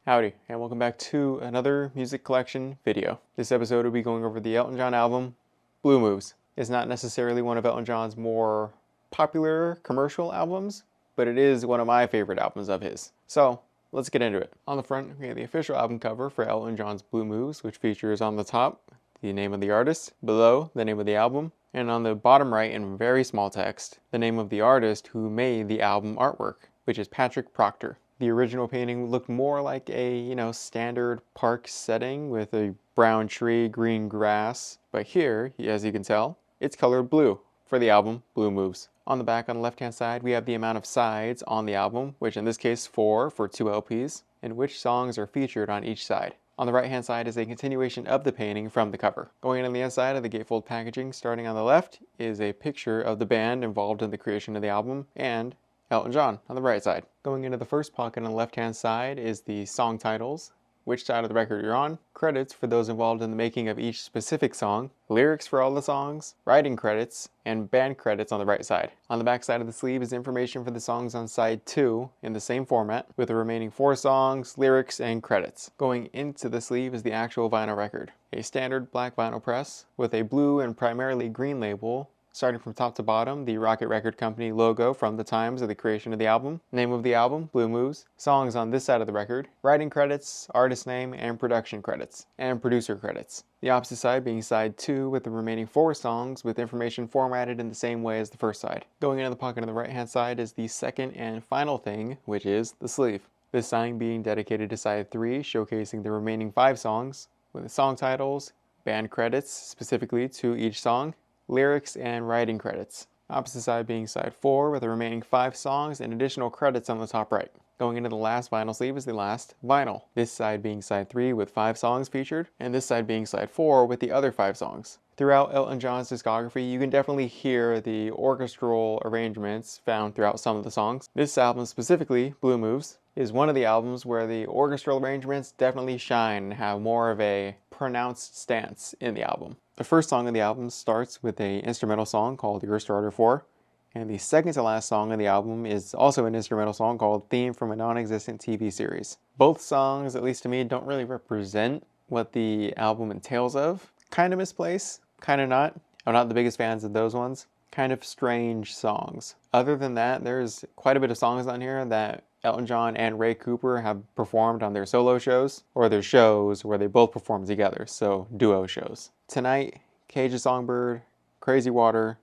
Howdy, and welcome back to another music collection video. This episode will be going over the Elton John album, Blue Moves. It's not necessarily one of Elton John's more popular commercial albums, but it is one of my favorite albums of his. So, let's get into it. On the front, we have the official album cover for Elton John's Blue Moves, which features on the top the name of the artist, below the name of the album, and on the bottom right in very small text, the name of the artist who made the album artwork, which is Patrick Proctor. The original painting looked more like a, standard park setting with a brown tree, green grass. But here, as you can tell, it's colored blue for the album Blue Moves. On the back on the left-hand side, we have the amount of sides on the album, which in this case 4 for 2 LPs, and which songs are featured on each side. On the right-hand side is a continuation of the painting from the cover. Going on the inside of the gatefold packaging, starting on the left, is a picture of the band involved in the creation of the album, and Elton John on the right side. Going into the first pocket on the left-hand side is the song titles, which side of the record you're on, credits for those involved in the making of each specific song, lyrics for all the songs, writing credits, and band credits on the right side. On the back side of the sleeve is information for the songs on side 2 in the same format, with the remaining 4 songs, lyrics, and credits. Going into the sleeve is the actual vinyl record. A standard black vinyl press with a blue and primarily green label. Starting from top to bottom, the Rocket Record Company logo from the times of the creation of the album, name of the album, Blue Moves, songs on this side of the record, writing credits, artist name, and production credits, and producer credits. The opposite side being side 2 with the remaining 4 songs with information formatted in the same way as the first side. Going into the pocket on the right hand side is the second and final thing, which is the sleeve. This sign being dedicated to side 3, showcasing the remaining 5 songs, with the song titles, band credits specifically to each song, lyrics, and writing credits. Opposite side being side 4 with the remaining 5 songs and additional credits on the top right. Going into the last vinyl sleeve is the last vinyl. This side being side 3 with 5 songs featured, and this side being side 4 with the other 5 songs. Throughout Elton John's discography, you can definitely hear the orchestral arrangements found throughout some of the songs. This album specifically, Blue Moves, is one of the albums where the orchestral arrangements definitely shine and have more of a pronounced stance in the album. The first song of the album starts with an instrumental song called Your Starter 4, and the second to last song of the album is also an instrumental song called Theme from a Non-Existent TV Series. Both songs, at least to me, don't really represent what the album entails of. Kind of misplaced, kind of not. I'm not the biggest fans of those ones. Kind of strange songs. Other than that, there's quite a bit of songs on here that Elton John and Ray Cooper have performed on their solo shows, or their shows where they both perform together, so duo shows. Tonight, Cage a Songbird, Crazy Water,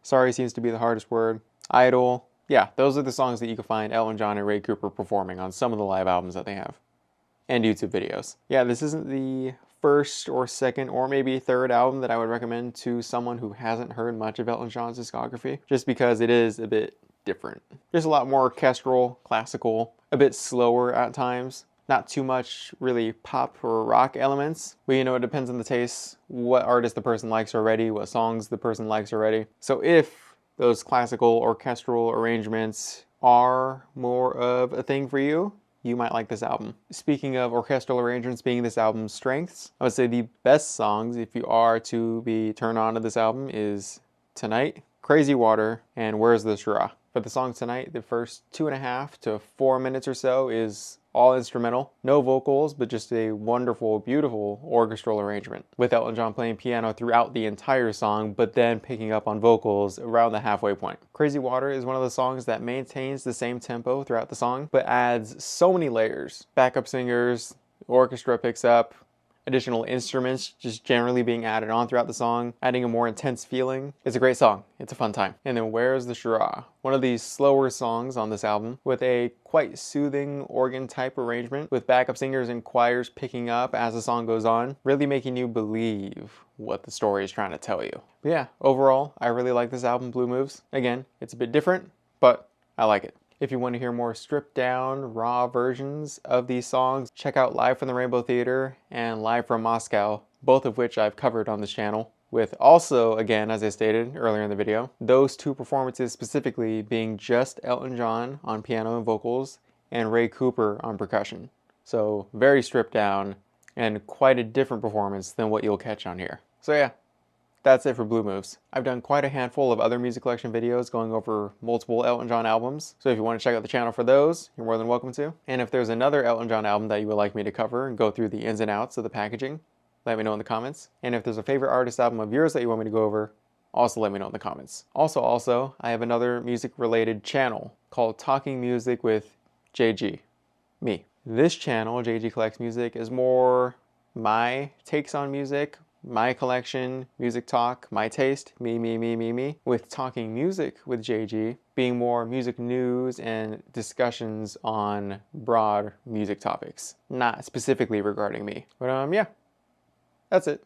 Sorry Seems to Be the Hardest Word, Idol. Yeah, those are the songs that you can find Elton John and Ray Cooper performing on some of the live albums that they have, and YouTube videos. Yeah, this isn't the first or second or maybe third album that I would recommend to someone who hasn't heard much of Elton John's discography, just because it is a bit different. There's a lot more orchestral, classical, a bit slower at times. Not too much really pop or rock elements, but it depends on the taste, what artist the person likes already, what songs the person likes already. So if those classical orchestral arrangements are more of a thing for you, you might like this album. Speaking of orchestral arrangements being this album's strengths, I would say the best songs, if you are to be turned on to this album, is Tonight, Crazy Water, and Where's the Straw. For the song Tonight, the first 2.5 to 4 minutes or so is all instrumental. No vocals, but just a wonderful, beautiful orchestral arrangement, with Elton John playing piano throughout the entire song, but then picking up on vocals around the halfway point. Crazy Water is one of the songs that maintains the same tempo throughout the song, but adds so many layers. Backup singers, orchestra picks up, additional instruments just generally being added on throughout the song, adding a more intense feeling. It's a great song. It's a fun time. And then Where's the Straw? One of these slower songs on this album with a quite soothing organ type arrangement with backup singers and choirs picking up as the song goes on, really making you believe what the story is trying to tell you. But yeah, overall, I really like this album, Blue Moves. Again, it's a bit different, but I like it. If you want to hear more stripped down, raw versions of these songs, check out Live from the Rainbow Theater and Live from Moscow, both of which I've covered on this channel, with also, again, as I stated earlier in the video, those 2 performances specifically being just Elton John on piano and vocals and Ray Cooper on percussion. So very stripped down and quite a different performance than what you'll catch on here. So yeah, that's it for Blue Moves. I've done quite a handful of other music collection videos going over multiple Elton John albums, so if you want to check out the channel for those, you're more than welcome to. And if there's another Elton John album that you would like me to cover and go through the ins and outs of the packaging, let me know in the comments. And if there's a favorite artist album of yours that you want me to go over, also let me know in the comments. Also, I have another music-related channel called Talking Music with JG, me. This channel, JG Collects Music, is more my takes on music, my collection, music talk, my taste, me, with Talking Music with JG being more music news and discussions on broad music topics, not specifically regarding me. But yeah, that's it.